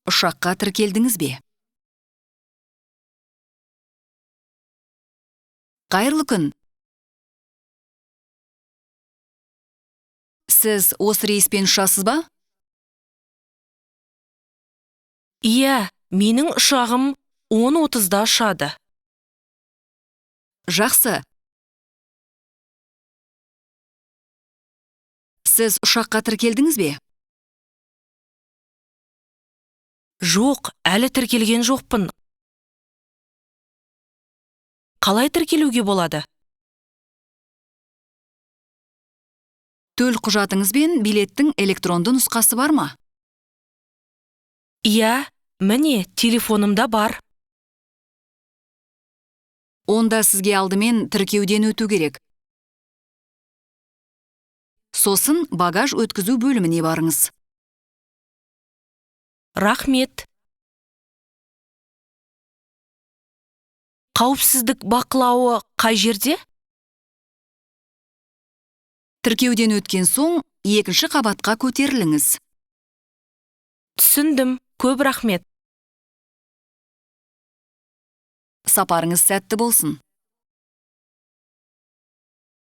ұшаққа тіркелдіңіз бе? Қайырлы күн. Сіз осы рейспен ұшасыз ба? Иә, менің ұшағым 10:30-да ұшады. Жақсы. Сіз ұшаққа тіркелдіңіз бе? Жоқ, әлі тіркелген жоқпын. Қалай тіркелуге болады? Төл құжатыңыз бен билеттің электронды нұсқасы бар ма? Иә, міне, телефонымда бар. Онда сізге алдымен тіркеуден өту керек. Сосын багаж өткізу бөліміне барыңыз. Рахмет. Қауіпсіздік бақылауы қай жерде? Тіркеуден өткен соң, екінші қабатқа көтеріліңіз. Түсіндім, көп рахмет. Сапарыңыз сәтті болсын.